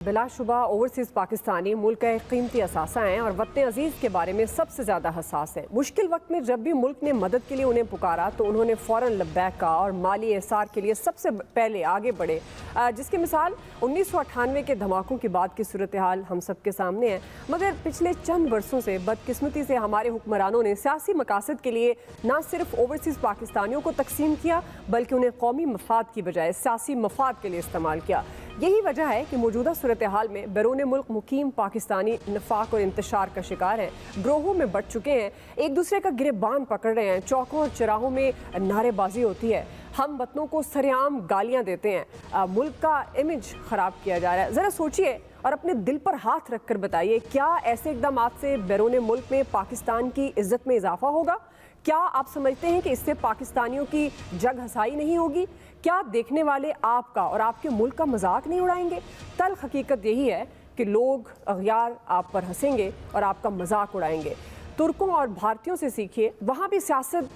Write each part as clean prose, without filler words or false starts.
बिलाशुबा overseas Pakistani मुल्क का एक कीमती असासा हैं और वतन अजीज़ के बारे में सबसे ज़्यादा हसास है। मुश्किल वक्त में जब भी मुल्क ने मदद के लिए उन्हें पुकारा तो उन्होंने फ़ौरन लब्बैक कहा और माली एहसार के लिए सबसे पहले आगे बढ़े, जिसकी मिसाल 1998 के धमाकों के बाद की सूरत हाल हम सब के सामने है। मगर पिछले चंद बरसों से बदकिस्मती से हमारे हुक्मरानों ने सियासी मकासद के लिए न सिर्फ ओवरसीज़ पाकिस्तानियों को तकसीम किया बल्कि उन्हें कौमी मफाद की बजाय सियासी मफाद के लिए इस्तेमाल किया। यही वजह है कि मौजूदा सूरत हाल में बैरून मुल्क मुकीम पाकिस्तानी नफाक और इंतशार का शिकार हैं, ग्रोहों में बढ़ चुके हैं, एक दूसरे का गिरबान पकड़ रहे हैं, चौकों और चौराहों में नारेबाजी होती है, हम वतनों को सरेआम गालियां देते हैं, मुल्क का इमेज ख़राब किया जा रहा है। ज़रा सोचिए और अपने दिल पर हाथ रख कर बताइए, क्या ऐसे इक़दाम से बैरून मुल्क में पाकिस्तान की इज़्ज़त में इजाफा होगा? क्या आप समझते हैं कि इससे पाकिस्तानियों की जग हसाई नहीं होगी? क्या देखने वाले आपका और आपके मुल्क का मजाक नहीं उड़ाएंगे? तल्ख हकीकत यही है कि लोग अगयार आप पर हंसेंगे और आपका मजाक उड़ाएंगे। तुर्कों और भारतीयों से सीखिए, वहाँ भी सियासत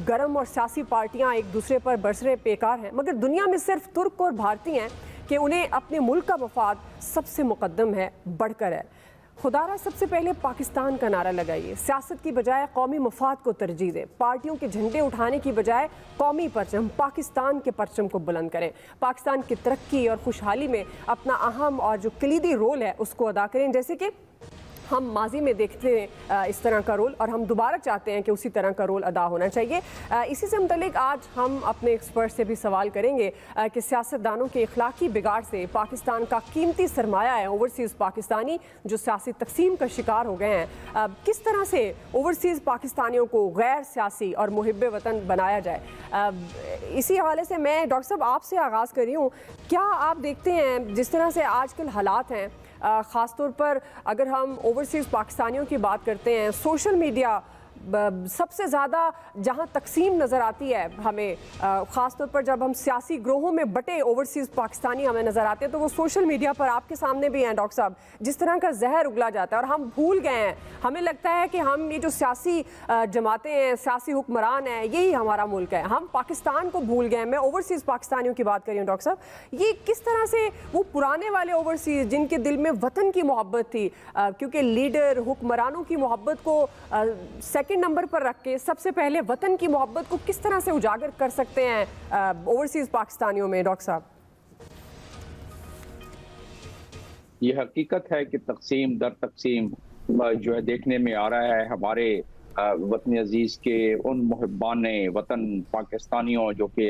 गर्म और सियासी पार्टियाँ एक दूसरे पर बरसरे पेकार हैं, मगर दुनिया में सिर्फ तुर्क और भारतीय हैं कि उन्हें अपने मुल्क का मफाद सबसे मुकद्दम है, बढ़कर है। खुदारा सबसे पहले पाकिस्तान का नारा लगाइए, सियासत की बजाय कौमी मफाद को तरजीह दें, पार्टियों के झंडे उठाने की बजाय कौमी परचम पाकिस्तान के परचम को बुलंद करें, पाकिस्तान की तरक्की और खुशहाली में अपना अहम और जो कलीदी रोल है उसको अदा करें, जैसे कि हम माजी में देखते हैं इस तरह का रोल और हम दोबारा चाहते हैं कि उसी तरह का रोल अदा होना चाहिए। इसी से मुतल्लिक आज हम अपने एक्सपर्ट से भी सवाल करेंगे कि सियासतदानों के इखलाकी बिगाड़ से पाकिस्तान का कीमती सरमाया है ओवरसीज़ पाकिस्तानी जो सियासी तकसीम का शिकार हो गए हैं, किस तरह से ओवरसीज़ पाकिस्तानियों को गैर सियासी और मुहिब्बे वतन बनाया जाए। इसी हवाले से मैं डॉक्टर साहब आपसे आगाज़ कर रही हूँ, क्या आप देखते हैं जिस तरह से आजकल हालात हैं, ख़ास तौर पर अगर हम ओवरसीज़ पाकिस्तानियों की बात करते हैं, सोशल मीडिया सबसे ज़्यादा जहां तकसीम नज़र आती है हमें, ख़ास तौर पर जब हम सियासी ग्रोहों में बटे ओवरसीज़ पाकिस्तानी हमें नज़र आते हैं तो वो सोशल मीडिया पर आपके सामने भी हैं डॉक्टर साहब, जिस तरह का जहर उगला जाता है और हम भूल गए हैं, हमें लगता है कि हम ये जो सियासी जमातें हैं, सियासी हुक्मरान हैं, यही हमारा मुल्क है, हम पाकिस्तान को भूल गए हैं। मैं ओवरसीज़ पाकिस्तानियों की बात कर रही हूँ डॉक्टर साहब, ये किस तरह से वो पुराने वाले ओवरसीज़ जिनके दिल में वतन की मोहब्बत थी, क्योंकि लीडर हुक्मरानों की मोहब्बत को सेकंड नंबर पर रख के सबसे पहले वतन की मोहब्बत को किस तरह से उजागर कर सकते हैं ओवरसीज पाकिस्तानियों में डॉक्टर साहब? ये हकीकत है कि तकसीम दर तकसीम जो है देखने में आ रहा है। हमारे वतन अजीज के उन मुहिब्बान वतन पाकिस्तानियों जो कि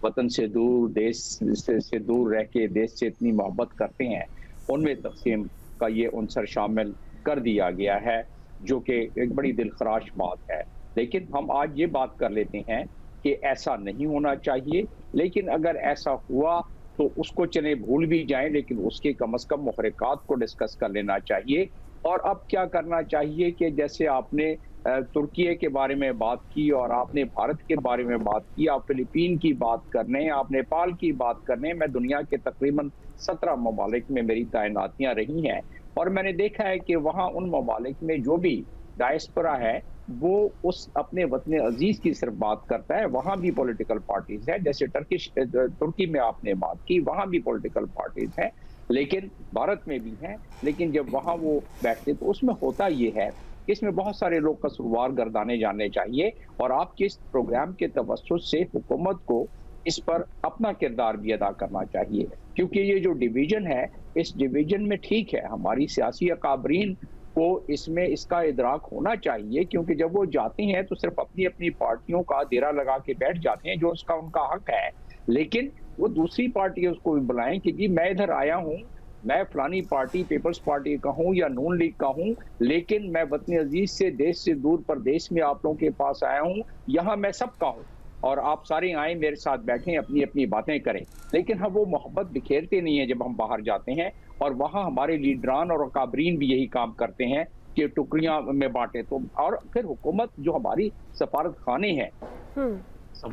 वतन से दूर, देश से दूर रह के देश से इतनी मोहब्बत करते हैं, उनमें तकसीम का ये अंसर शामिल कर दिया गया है, जो कि एक बड़ी दिलखराश बात है। लेकिन हम आज ये बात कर लेते हैं कि ऐसा नहीं होना चाहिए, लेकिन अगर ऐसा हुआ तो उसको चले भूल भी जाएं, लेकिन उसके कम से कम मुहर्रिकात को डिस्कस कर लेना चाहिए। और अब क्या करना चाहिए कि जैसे आपने तुर्की के बारे में बात की और आपने भारत के बारे में बात की, आप फिलिपीन की बात करने, आप नेपाल की बात करने, मैं दुनिया के तकरीबन 17 ममालिक में मेरी तैनातियाँ रही हैं और मैंने देखा है कि वहाँ उन ममालिक में जो भी डायस्पोरा है वो उस अपने वतन अजीज की सिर्फ बात करता है। वहाँ भी पॉलिटिकल पार्टीज है, जैसे तुर्की में आपने बात की, वहाँ भी पॉलिटिकल पार्टीज हैं, लेकिन भारत में भी हैं। लेकिन जब वहाँ वो बैठते तो उसमें होता ये है कि इसमें बहुत सारे लोग कसूरवार गर्दाने जाने चाहिए और आपके इस प्रोग्राम के तवज्जुह से हुकूमत को इस पर अपना किरदार भी अदा करना चाहिए, क्योंकि ये जो डिवीजन है, इस डिवीजन में ठीक है हमारी सियासी अकाबरीन को इसमें इसका इदराक होना चाहिए, क्योंकि जब वो जाते हैं तो सिर्फ अपनी अपनी पार्टियों का डेरा लगा के बैठ जाते हैं, जो उसका उनका हक है। लेकिन वो दूसरी पार्टी उसको भी बुलाएं कि जी मैं इधर आया हूँ, मैं फलानी पार्टी पीपल्स पार्टी का हूँ या नून लीग का हूँ, लेकिन मैं वतन अजीज से देश से दूर प्रदेश में आप लोगों के पास आया हूँ, यहाँ मैं सबका हूँ और आप सारे आए मेरे साथ बैठें, अपनी अपनी बातें करें। लेकिन हम वो मोहब्बत बिखेरते नहीं है जब हम बाहर जाते हैं, और वहाँ हमारे लीडरान और अकाबरीन भी यही काम करते हैं कि टुकड़ियां में बांटे। तो और फिर हुकूमत जो हमारी सफारत खाने हैं,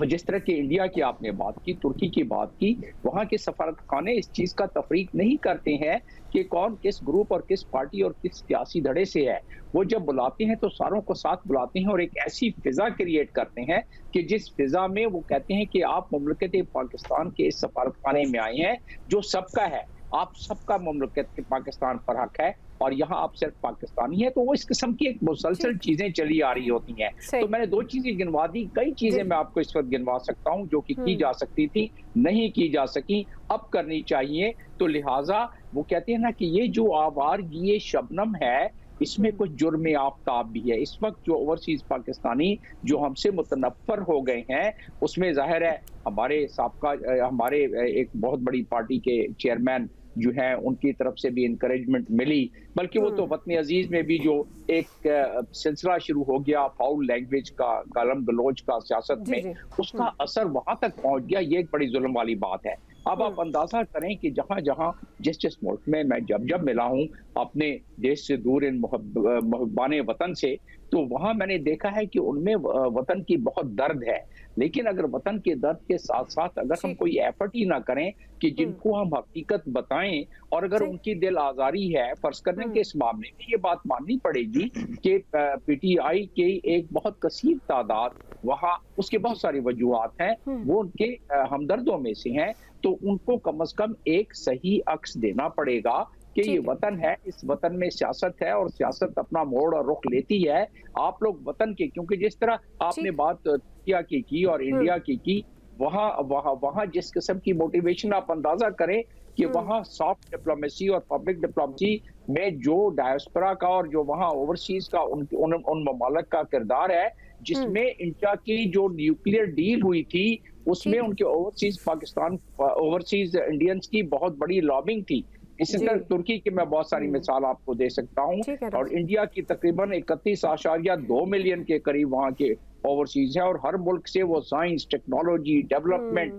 जिस तरह के इंडिया की आपने बात की, तुर्की की बात की, वहाँ के सफारत खाने इस चीज़ का तफरीक नहीं करते हैं कि कौन किस ग्रुप और किस पार्टी और किस सियासी धड़े से है। वो जब बुलाते हैं तो सारों को साथ बुलाते हैं और एक ऐसी फिजा क्रिएट करते हैं कि जिस फिजा में वो कहते हैं कि आप मुमलकत पाकिस्तान के इस सफारत खाने में आए हैं जो सबका है, आप सबका मुमलकत के पाकिस्तान पर हक है और यहाँ आप सिर्फ पाकिस्तानी है, तो वो इस किस्म की एक मुसलसल चीजें चली आ रही होती हैं। तो मैंने 2 चीजें गिनवा दी, कई चीजें मैं आपको इस वक्त गिनवा सकता हूँ जो कि की जा सकती थी, नहीं की जा सकी, अब करनी चाहिए। तो लिहाजा वो कहते हैं ना कि ये जो आवारगी शबनम है, इसमें कुछ जुर्म आफ्ताब भी है। इस वक्त जो ओवरसीज पाकिस्तानी जो हमसे मुतनफ़र हो गए हैं, उसमें जाहिर है हमारे साबका हमारे एक बहुत बड़ी पार्टी के चेयरमैन जो है उनकी तरफ से भी इंकरेजमेंट मिली, बल्कि वो तो वतन अजीज में भी जो एक सिलसिला शुरू हो गया फाउल लैंग्वेज का, गालम गलोच का सियासत में, उसका असर वहां तक पहुंच गया। ये एक बड़ी जुल्म वाली बात है। अब आप अंदाजा करें कि जहां जहां जिस जिस मुल्क में मैं जब मिला हूं अपने देश से दूर इन मुहब्बाने वतन से, तो वहां मैंने देखा है कि उनमें वतन की बहुत दर्द है। लेकिन अगर वतन के दर्द के साथ साथ अगर हम कोई एफर्ट ही ना करें कि जिनको हम हकीकत बताएं, और अगर उनकी दिल आजारी है, फर्ज करने के इस मामले में ये बात माननी पड़ेगी कि पीटीआई के एक बहुत कसीर तादाद वहाँ, उसके बहुत सारी वजूहात हैं, वो उनके हमदर्दों में से हैं, तो उनको कम से कम एक सही अक्स देना पड़ेगा कि ये वतन है, इस वतन में सियासत है और सियासत अपना मोड़ और रुख लेती है। आप लोग वतन के, क्योंकि जिस तरह आपने बात तुर्किया की और इंडिया की, वहाँ जिस किस्म की मोटिवेशन आप अंदाजा करें कि वहाँ सॉफ्ट डिप्लोमेसी और पब्लिक डिप्लोमेसी में जो डायस्पोरा का और जो वहाँ ओवरसीज का उन ममालिक का किरदार है, जिसमें इंडिया की जो न्यूक्लियर डील हुई थी उसमें उनके ओवरसीज इंडियंस की बहुत बड़ी लॉबिंग थी। इसी तरह तुर्की की मैं बहुत सारी मिसाल आपको दे सकता हूँ, और इंडिया की तकरीबन 31.2 मिलियन के करीब वहाँ के ओवरसीज है, और हर मुल्क से वो साइंस, टेक्नोलॉजी, डेवलपमेंट,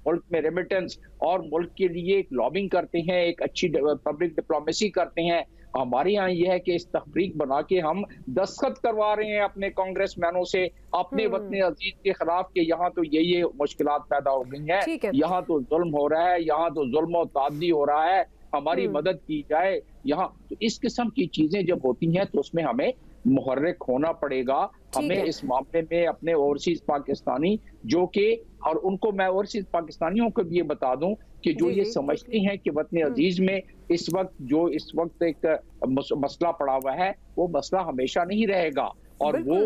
मुल्क में रेमिटेंस और मुल्क के लिए एक लॉबिंग करते हैं, एक अच्छी पब्लिक डिप्लोमेसी करते हैं। हमारे यहाँ यह है कि इस तहरीक बना के हम दस्तखत करवा रहे हैं अपने कांग्रेसमैनों से अपने वतन अजीज के खिलाफ कि यहाँ तो ये मुश्किलात पैदा हो गई हैं, यहाँ तो जुल्म हो रहा है, यहाँ तो जुल्म और तादी हो रहा है, हमारी मदद की जाए यहाँ। तो इस किस्म की चीजें जब होती हैं तो उसमें हमें मुहर्रिक होना पड़ेगा। हमें इस मामले में अपने ओवरसीज पाकिस्तानी जो कि, और उनको मैं ओवरसीज पाकिस्तानियों को भी ये बता दूं कि जो ये समझती हैं कि वतन अजीज में इस वक्त एक मसला पड़ा हुआ है, वो मसला हमेशा नहीं रहेगा। और वो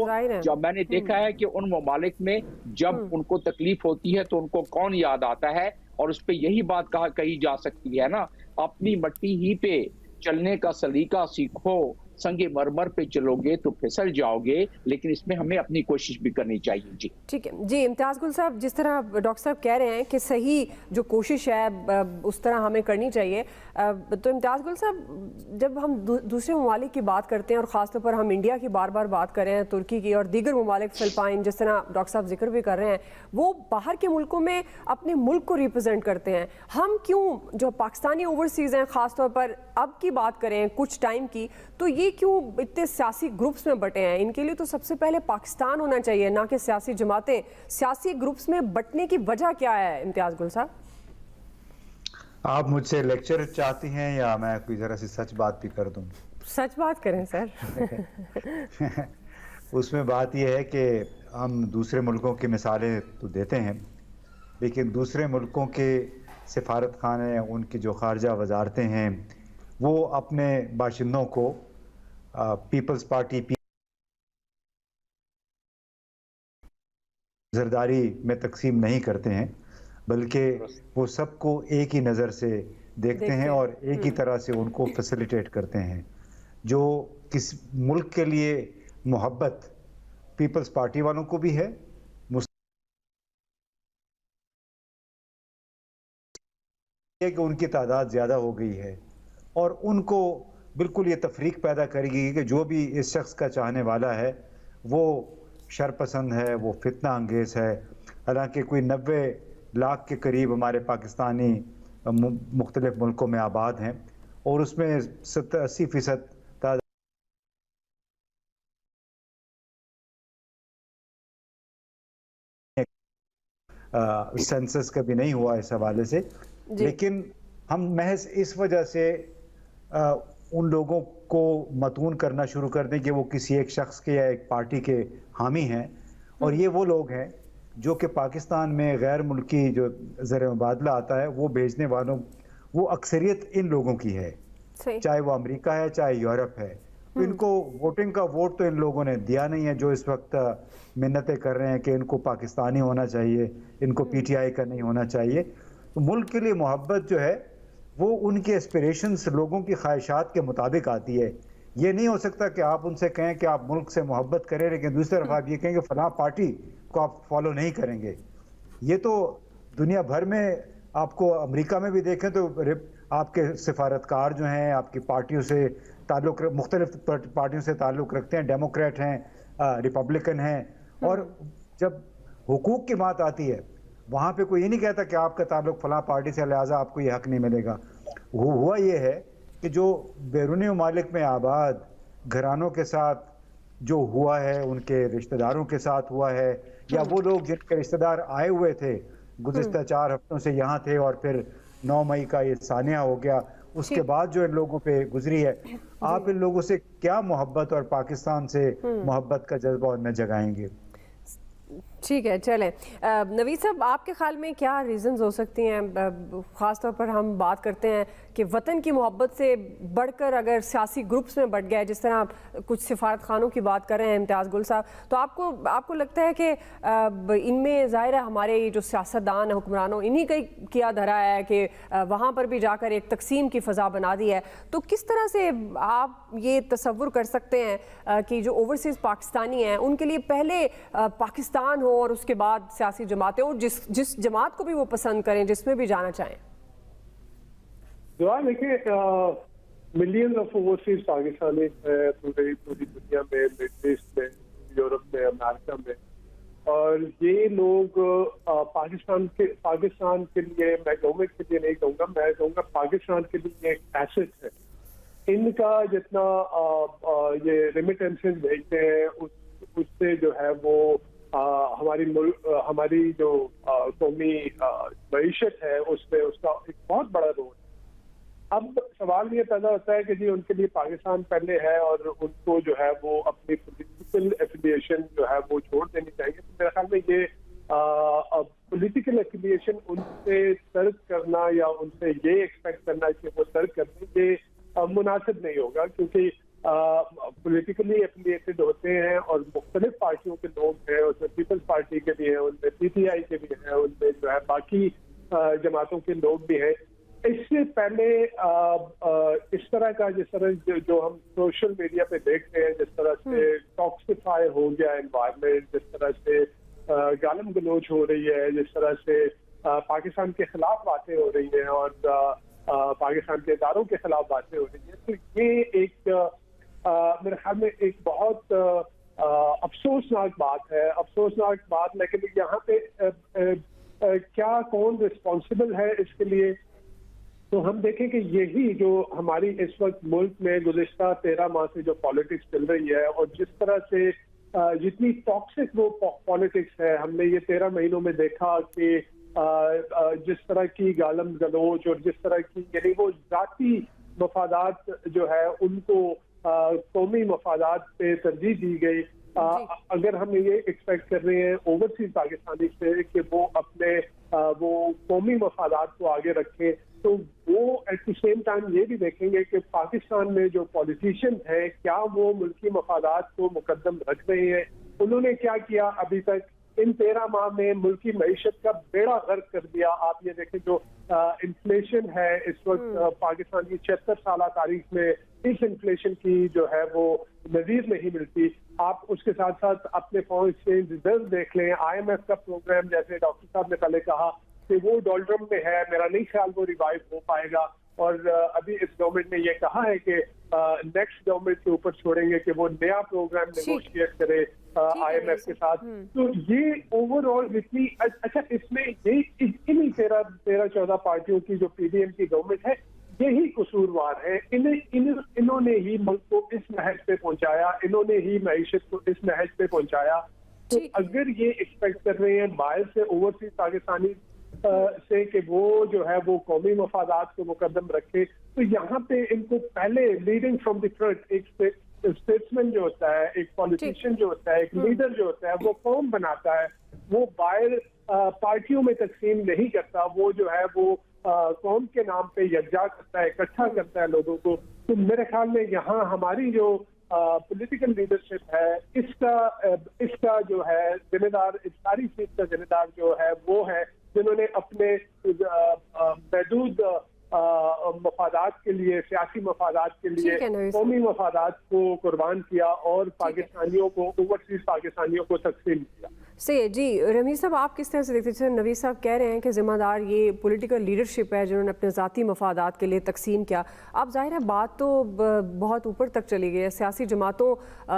जब मैंने देखा है कि उन ममालिक में जब उनको तकलीफ होती है तो उनको कौन याद आता है, और उस पर यही बात कही जा सकती है ना, अपनी मट्टी ही पे चलने का सलीका सीखो, संगे मरमर पे चलोगे तो फिसल जाओगे, लेकिन इसमें हमें अपनी कोशिश भी करनी चाहिए। जी ठीक है जी। इम्तियाज गुल साहब, जिस तरह डॉक्टर साहब कह रहे हैं कि सही जो कोशिश है उस तरह हमें करनी चाहिए, तो इम्तियाज गुल साहब जब हम दूसरे ममालिक की बात करते हैं और ख़ासतौर पर हम इंडिया की बार बार बात कर रहे हैं, तुर्की की और दीगर ममालिक, फिलिपाइन, जिस तरह डॉक्टर साहब जिक्र भी कर रहे हैं, वो बाहर के मुल्कों में अपने मुल्क को रिप्रेजेंट करते हैं। हम क्यों जो पाकिस्तानी ओवरसीज़ हैं ख़ासतौर पर अब की बात करें कुछ टाइम की, तो ये क्यों इतने सियासी ग्रुप्स में बटे हैं? इनके लिए तो सबसे पहले पाकिस्तान होना चाहिए, ना कि सियासी जमातें। सियासी ग्रुप्स में बटने की वजह क्या है इम्तियाज गुल साहब? आप मुझसे लेक्चर चाहती हैं या मैं कोई जरा सी सच बात भी कर दूं? सच बात करें सर। उसमें बात यह है कि हम दूसरे मुल्कों की मिसालें तो देते हैं, लेकिन दूसरे मुल्कों के सिफारत खाने, उनकी जो खारजा वजारतें हैं, वो अपने बाशिंदों को पीपल्स पार्टी जरदारी में तकसीम नहीं करते हैं, बल्कि वो सबको एक ही नज़र से देखते हैं और एक ही तरह से उनको फैसिलिटेट करते हैं। जो किस मुल्क के लिए मोहब्बत पीपल्स पार्टी वालों को भी है, कि उनकी तादाद ज़्यादा हो गई है और उनको बिल्कुल ये तफरीक पैदा करेगी कि जो भी इस शख्स का चाहने वाला है वो शरपसंद है, वो फितना अंगेज़ है। हालांकि कोई 90 लाख के करीब हमारे पाकिस्तानी मुख्तलिफ मुल्कों में आबाद हैं और उसमें 70-80% तादाद सेंसस कभी नहीं हुआ इस हवाले से, लेकिन हम महज इस वजह से उन लोगों को मतून करना शुरू कर दें कि वो किसी एक शख्स के या एक पार्टी के हामी हैं, और ये वो लोग हैं जो कि पाकिस्तान में गैर मुल्की जो ज़र मुबादला आता है वो भेजने वालों वो अक्सरियत इन लोगों की है, चाहे वो अमेरिका है चाहे यूरोप है। तो इनको वोटिंग का वोट तो इन लोगों ने दिया नहीं है, जो इस वक्त मिन्नतें कर रहे हैं कि इनको पाकिस्तानी होना चाहिए, इनको पीटीआई का नहीं होना चाहिए। तो मुल्क के लिए मोहब्बत जो है वो उनके एस्पिरेशंस, लोगों की ख्वाहिशात के मुताबिक आती है। ये नहीं हो सकता कि आप उनसे कहें कि आप मुल्क से मोहब्बत करें लेकिन दूसरी तरफ आप ये कहें कि फलां पार्टी को आप फॉलो नहीं करेंगे। ये तो दुनिया भर में, आपको अमेरिका में भी देखें तो आपके सिफारतकार जो हैं आपकी पार्टियों से ताल्लुक़, मुख्तलिफ पार्टियों से ताल्लुक़ रखते हैं, डेमोक्रेट हैं, रिपब्लिकन हैं, और जब हुकूक की बात आती है वहाँ पे कोई ये नहीं कहता कि आपका ताल्लुक़ फलां पार्टी से, लिहाजा आपको ये हक नहीं मिलेगा। हुआ ये है कि जो बैरूनी ममालिक में आबाद घरानों के साथ जो हुआ है, उनके रिश्तेदारों के साथ हुआ है, या वो लोग जिनके रिश्तेदार आए हुए थे गुज़िश्ता 4 हफ्तों से यहाँ थे और फिर 9 मई का ये सानिया हो गया, उसके बाद जो इन लोगों पे गुजरी है, आप इन लोगों से क्या मोहब्बत और पाकिस्तान से मोहब्बत का जज्बा उनमें जगाएंगे? ठीक है, चलें। नवीद साहब, आपके ख्याल में क्या रीज़न्स हो सकती हैं? ख़ास तौर पर हम बात करते हैं कि वतन की मोहब्बत से बढ़कर अगर सियासी ग्रुप्स में बढ़ गया, जिस तरह आप कुछ सिफारत खानों की बात कर रहे हैं इम्तियाज़ गुल साहब, तो आपको लगता है कि इनमें ज़ाहिर है हमारे ये जो सियासतदान हुक्मरानों, इन्हीं का किया धरा है कि वहाँ पर भी जाकर एक तकसीम की फ़ज़ा बना दी है। तो किस तरह से आप ये तसव्वुर कर सकते हैं कि जो ओवरसीज़ पाकिस्तानी हैं उनके लिए पहले पाकिस्तान हो और उसके बाद सियासी जमातें, और जिस जमात को भी वो पसंद करें, जिसमें भी जाना चाहें? देखिए, मिलियंस ऑफ ओवरसीज पाकिस्तानी पूरी दुनिया में, मिडल ईस्ट में, यूरोप में, अमेरिका में, और ये लोग पाकिस्तान के लिए, मैं गवर्नमेंट के लिए नहीं कहूँगा, मैं कहूँगा पाकिस्तान के लिए एक एसेट है। इनका जितना ये रेमिटेंसेस भेजते हैं उससे जो है वो हमारी जो कौमी मईशत है उसमें उसका एक बहुत बड़ा रोल है। अब सवाल ये पैदा होता है कि जी उनके लिए पाकिस्तान पहले है और उनको जो है वो अपनी पॉलिटिकल एफिलिएशन जो है वो छोड़ देनी चाहिए। तो मेरे ख्याल में ये पॉलिटिकल एफिलिएशन उनसे तर्क करना या उनसे ये एक्सपेक्ट करना कि वो तर्क कर दें, ये मुनासिब नहीं होगा, क्योंकि पॉलिटिकली एफिलिएटेड होते हैं और मुख्तलिफ पार्टियों के लोग हैं, उसमें पीपल्स पार्टी के भी हैं, उनमें पीटीआई के भी हैं, उनमें जो है बाकी जमातों के लोग भी हैं। इससे पहले इस तरह का, जिस तरह जो हम सोशल मीडिया पे देखते हैं, जिस तरह से टॉक्सिफाई हो गया एनवायरनमेंट, जिस तरह से गालम गलोच हो रही है, जिस तरह से पाकिस्तान के खिलाफ बातें हो रही हैं और पाकिस्तान के इदारों के खिलाफ बातें हो रही हैं, तो ये एक मेरे ख्याल में एक बहुत अफसोसनाक बात है, अफसोसनाक बात। लेकिन यहाँ पे क्या कौन रिस्पॉन्सिबल है इसके लिए, तो हम देखें कि यही जो हमारी इस वक्त मुल्क में गुज़िश्ता 13 माह से जो पॉलिटिक्स चल रही है और जिस तरह से जितनी टॉक्सिक वो पॉलिटिक्स है, हमने ये 13 महीनों में देखा कि जिस तरह की गालम गलोच और जिस तरह की, यानी वो जाती मफादात जो है उनको कौमी मफादात पे तरजीह दी गई। अगर हम ये एक्सपेक्ट कर रहे हैं ओवरसीज पाकिस्तानी से कि वो अपने वो कौमी मफादात को आगे रखें, तो वो एट द सेम टाइम ये भी देखेंगे कि पाकिस्तान में जो पॉलिटिशियन हैं क्या वो मुल्की मफादात को मुकद्दम रख रहे हैं। उन्होंने क्या किया अभी तक इन 13 माह में, मुल्की मईशत का बेड़ा गर्क कर दिया। आप ये देखें जो इन्फ्लेशन है इस वक्त पाकिस्तान की 76 साल तारीख में, इस इन्फ्लेशन की जो है वो नजीर नहीं मिलती। आप उसके साथ साथ अपने फॉरेन एक्सचेंज रिजर्व देख लें, IMF का प्रोग्राम, जैसे डॉक्टर साहब ने पहले कहा कि वो डॉलरम में है, मेरा नहीं ख्याल वो रिवाइव हो पाएगा। और अभी इस गवर्नमेंट ने ये कहा है कि नेक्स्ट गवर्नमेंट के ऊपर छोड़ेंगे कि वो नया प्रोग्राम नेगोशिएट करे IMF के साथ। तो ये ओवरऑल जितनी अच्छा, इसमें ये इन्हीं 13-14 पार्टियों की जो PDM की गवर्नमेंट है, यही कसूरवार है। इन्होंने ही मुल्क को इस नहज पे पहुंचाया, इन्होंने ही मईशत को इस नहज पे पहुंचाया। तो अगर ये एक्सपेक्ट कर रहे हैं बाहर से, ओवरसीज पाकिस्तानी से कि वो जो है वो कौमी मफादात को मुकद्दम रखे, तो यहाँ पे इनको पहले लीडिंग फ्रॉम द फ्रंट, एक स्टेट्समैन जो होता है, एक पॉलिटिशियन जो होता है, एक लीडर जो होता है, वो कौम बनाता है, वो बाहर पार्टियों में तकसीम नहीं करता। वो जो है वो कौम के नाम पे यकजा करता है, इकट्ठा करता है लोगों को। तो मेरे ख्याल में यहाँ हमारी जो पॉलिटिकल लीडरशिप है, इसका जो है जिम्मेदार, इस सारी चीज का जिम्मेदार जो है वो है जिन्होंने अपने महदूद मफादात के लिए, सियासी मफादात के लिए, कौमी मफादात को कुर्बान किया और पाकिस्तानियों को, ओवरसीज पाकिस्तानियों को तकसीम किया। सही है जी। रमीज साहब, आप किस तरह से देखते हैं? नवीद साहब कह रहे हैं कि जिम्मेदार ये पॉलिटिकल लीडरशिप है जिन्होंने अपने ज़ाती मफादात के लिए तकसीम किया। अब जाहिर है बात तो बहुत ऊपर तक चली गई है, सियासी जमातों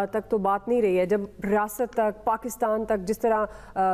तक तो बात नहीं रही है। जब रियासत तक, पाकिस्तान तक, जिस तरह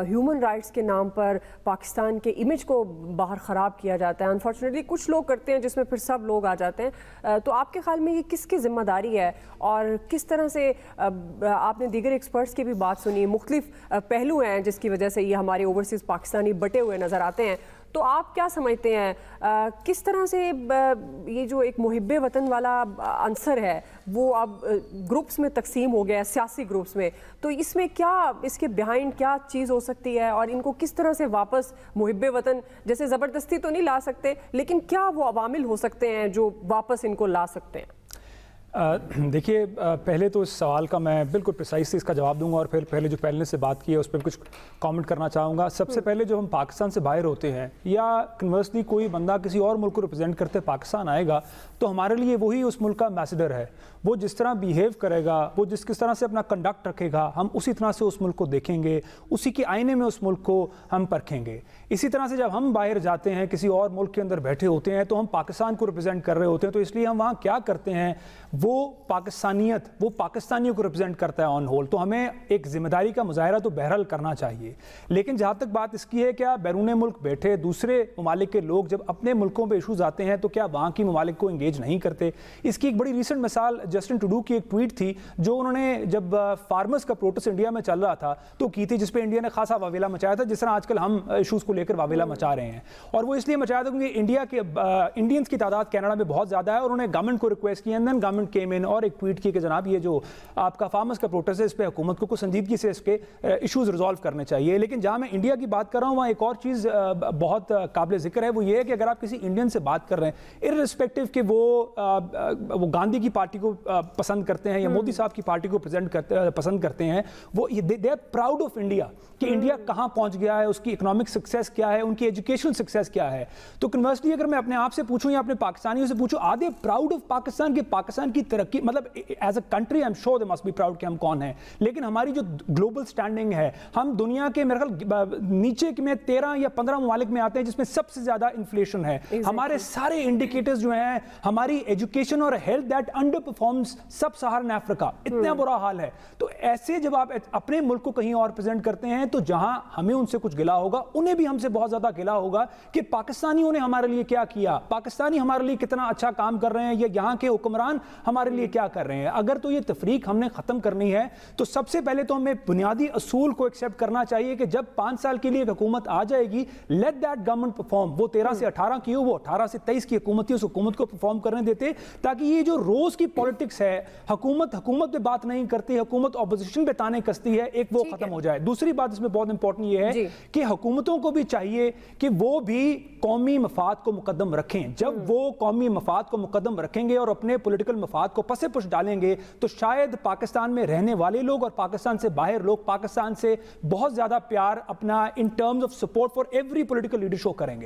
ह्यूमन राइट्स के नाम पर पाकिस्तान के इमेज को बाहर ख़राब किया जाता है, अनफॉर्चुनेटली कुछ लोग करते हैं जिसमें फिर सब लोग आ जाते हैं। तो आपके ख्याल में ये किसकी जिम्मेदारी है और किस तरह से, आपने दीगर एक्सपर्ट्स की भी बात सुनी, मुख्तलिफ पहलू हैं जिसकी वजह से ये हमारे ओवरसीज पाकिस्तानी बटे हुए नजर आते हैं। तो आप क्या समझते हैं किस तरह से ये जो एक मुहिब्बे वतन वाला आंसर है वो अब ग्रुप्स में तकसीम हो गया है, सियासी ग्रुप्स में, तो इसमें क्या, इसके बिहाइंड क्या चीज़ हो सकती है और इनको किस तरह से वापस मुहिब्बे वतन, जैसे ज़बरदस्ती तो नहीं ला सकते, लेकिन क्या वो अवामिल हो सकते हैं जो वापस इनको ला सकते हैं? देखिए, पहले तो इस सवाल का मैं बिल्कुल प्रिसाइसली इसका जवाब दूंगा और फिर पहले जो पैनलिस्ट से बात की है उस पर कुछ कमेंट करना चाहूँगा। सबसे पहले जो हम पाकिस्तान से बाहर होते हैं या कन्वर्सली कोई बंदा किसी और मुल्क को रिप्रेजेंट करते पाकिस्तान आएगा तो हमारे लिए वही उस मुल्क का एम्बेसडर है। वो जिस तरह बिहेव करेगा, वो किस तरह से अपना कंडक्ट रखेगा, हम उसी तरह से उस मुल्क को देखेंगे, उसी के आईने में उस मुल्क को हम परखेंगे। इसी तरह से जब हम बाहर जाते हैं, किसी और मुल्क के अंदर बैठे होते हैं तो हम पाकिस्तान को रिप्रेजेंट कर रहे होते हैं, तो इसलिए हम वहाँ क्या करते हैं वो पाकिस्तानियत, वो पाकिस्तानियों को रिप्रेजेंट करता है ऑन होल। तो हमें एक जिम्मेदारी का मुजाहरा तो बहरहाल करना चाहिए। लेकिन जहाँ तक बात इसकी है क्या बैरून मुल्क बैठे दूसरे ममालिक के लोग जब अपने मुल्कों पे इशूज़ आते हैं तो क्या वहाँ की ममालिक को इंगेज नहीं करते? इसकी एक बड़ी रिसेंट मिसाल जस्टिन ट्रूडो की एक ट्वीट थी जो उन्होंने जब फार्मर्स का प्रोटेस्ट इंडिया में चल रहा था तो की थी, जिसपे इंडिया ने खासा वावेला मचाया था, जिस तरह आजकल हम इशूज़ को लेकर वावेला मचा रहे हैं। और वो इसलिए मचाया था क्योंकि इंडियंस की तादाद कनाडा में बहुत ज़्यादा है और उन्होंने गवर्नमेंट को रिक्वेस्ट किया, एंड देन गवर्नमेंट केम इन और एक ट्वीट की कि जनाब ये जो आपका फार्मर्स का प्रोटेस्ट है इस पर हुकूमत को कुछ संजीदगी से इसके इशूज़ रिजॉल्व करने चाहिए। लेकिन जहाँ मैं इंडिया की बात कर रहा हूँ वहाँ एक और चीज़ बहुत काबिल जिक्र है, वो ये है कि अगर आप किसी इंडियन से बात कर रहे हैं, इर्रिस्पेक्टिव कि वो गांधी की पार्टी को पसंद करते हैं या मोदी साहब की पार्टी को पसंद करते हैं, वो they are proud of India कि इंडिया कहाँ पहुँच गया है, उसकी इकोनॉमिक सक्सेस क्या है, उनकी एजुकेशनल सक्सेस क्या है। तो कन्वर्सली अगर मैं अपने आप से पूछूं या अपने पाकिस्तानियों से पूछूं, are they proud of Pakistan की, पाकिस्तान की तरक्की, मतलब as a country I am sure they must be proud कि हम कौन हैं। लेकिन हमारी जो ग्लोबल स्टैंडिंग है, हम दुनिया के मेरे ख्याल नीचे में 13 या 15 ममालिक में आते हैं जिसमें सबसे ज्यादा इन्फ्लेशन है। हमारे सारे इंडिकेटर्स जो हैं, हमारी एजुकेशन और हेल्थ दैट अंडर परफॉर्म्स सब सहारन अफ्रीका, इतना बुरा हाल है। तो ऐसे जब आप अपने मुल्क को कहीं और प्रेजेंट करते हैं तो जहां हमें उनसे कुछ गिला होगा, उन्हें भी हमसे बहुत ज्यादा गिला होगा कि पाकिस्तानियों ने हमारे लिए क्या किया, पाकिस्तानी हमारे लिए कितना अच्छा काम कर रहे हैं, या यहाँ के हुक्मरान हमारे लिए क्या कर रहे हैं। अगर तो ये तफरीक हमने खत्म करनी है तो सबसे पहले तो हमें बुनियादी असूल को एक्सेप्ट करना चाहिए कि जब 5 साल के लिए एक हुकूमत आ जाएगी, लेट दैट गवर्नमेंट परफॉर्म। वो 13 से 18 की हो, वो 18 से 23 की हुकूमत थी, उस हुकूमत को परफॉर्म करने देते, ताकि ये जो रोज की पॉलिटिक्स है, हुकूमत पे बात नहीं करती, हुकूमत ऑपोजिशन पे ताने कसती है, एक वो खत्म हो जाए। दूसरी बात इसमें बहुत इंपॉर्टेंट ये है कि हुकूमतों को भी चाहिए कि वो भी कौमी मफाद को मुकद्दम रखें। जब वो कौमी मफाद को मुकद्दम रखेंगे और अपने पॉलिटिकल मफाद को पसे पुश डालेंगे तो शायद पाकिस्तान में रहने वाले लोग और पाकिस्तान से बाहर लोग पाकिस्तान से बहुत ज्यादा प्यार अपना in terms of support for every political leader show करेंगे।